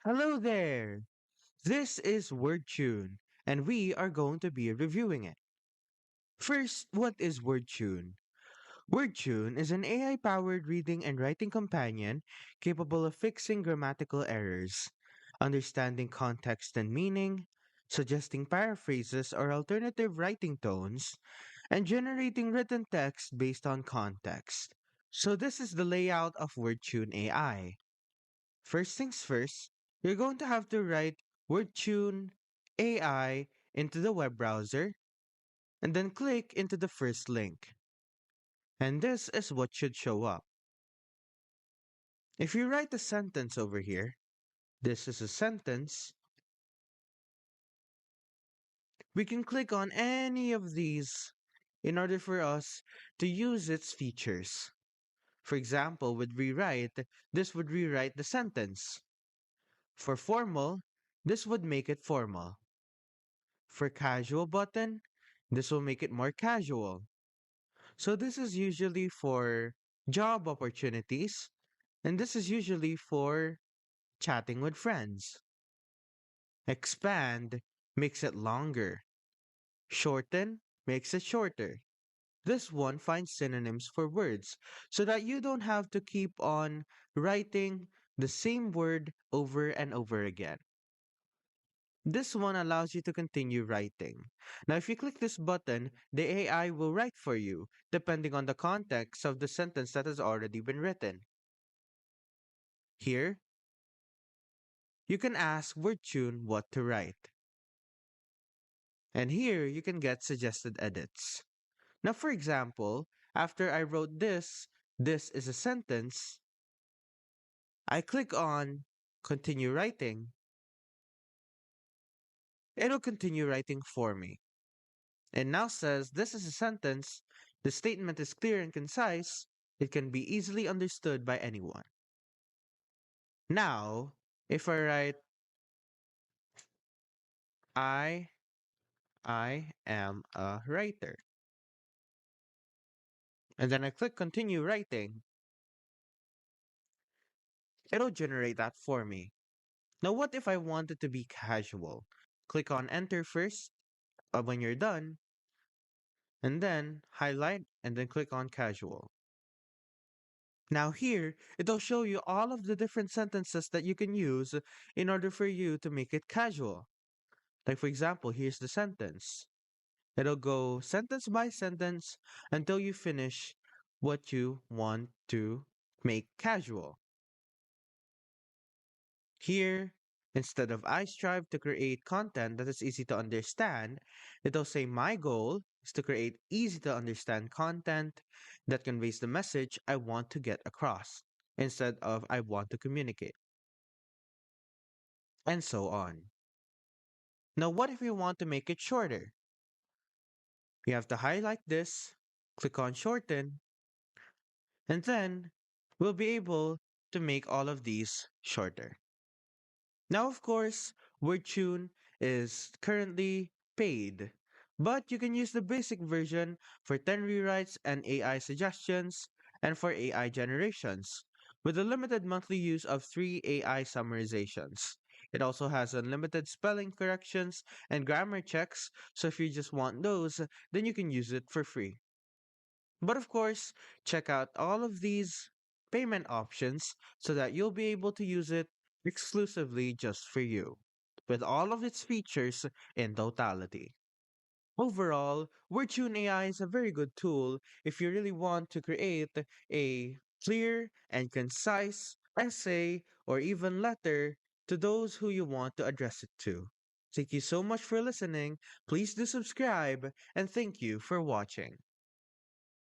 Hello there! This is Wordtune, and we are going to be reviewing it. First, what is Wordtune? Wordtune is an AI powered reading and writing companion capable of fixing grammatical errors, understanding context and meaning, suggesting paraphrases or alternative writing tones, and generating written text based on context. So, this is the layout of Wordtune AI. First things first, you're going to have to write Wordtune AI into the web browser and then click into the first link. And this is what should show up. If you write a sentence over here, this is a sentence, we can click on any of these in order for us to use its features. For example, with rewrite, this would rewrite the sentence. For formal, this would make it formal. For casual button, this will make it more casual. So this is usually for job opportunities, and this is usually for chatting with friends. Expand makes it longer. Shorten makes it shorter. This one finds synonyms for words so that you don't have to keep on writing the same word over and over again. This one allows you to continue writing. Now, if you click this button, the AI will write for you, depending on the context of the sentence that has already been written. Here, you can ask Wordtune what to write. And here, you can get suggested edits. Now, for example, after I wrote this is a sentence, I click on continue writing, it'll continue writing for me. It now says this is a sentence, the statement is clear and concise, it can be easily understood by anyone. Now, if I write I I am a writer, and then I click continue writing, it'll generate that for me. Now what if I want it to be casual? Click on enter first when you're done, and then highlight and then click on casual. Now here, it'll show you all of the different sentences that you can use in order for you to make it casual. Like for example, here's the sentence. It'll go sentence by sentence until you finish what you want to make casual. Here, instead of I strive to create content that is easy to understand, it'll say my goal is to create easy to understand content that conveys the message I want to get across instead of I want to communicate, and so on. Now, what if you want to make it shorter? You have to highlight this, click on shorten, and then we'll be able to make all of these shorter. Now, of course, WordTune is currently paid, but you can use the basic version for 10 rewrites and AI suggestions and for AI generations, with a limited monthly use of 3 AI summarizations. It also has unlimited spelling corrections and grammar checks, so if you just want those, then you can use it for free. But of course, check out all of these payment options so that you'll be able to use it exclusively just for you, with all of its features in totality. Overall, Wordtune AI is a very good tool if you really want to create a clear and concise essay or even letter to those who you want to address it to. Thank you so much for listening. Please do subscribe and thank you for watching.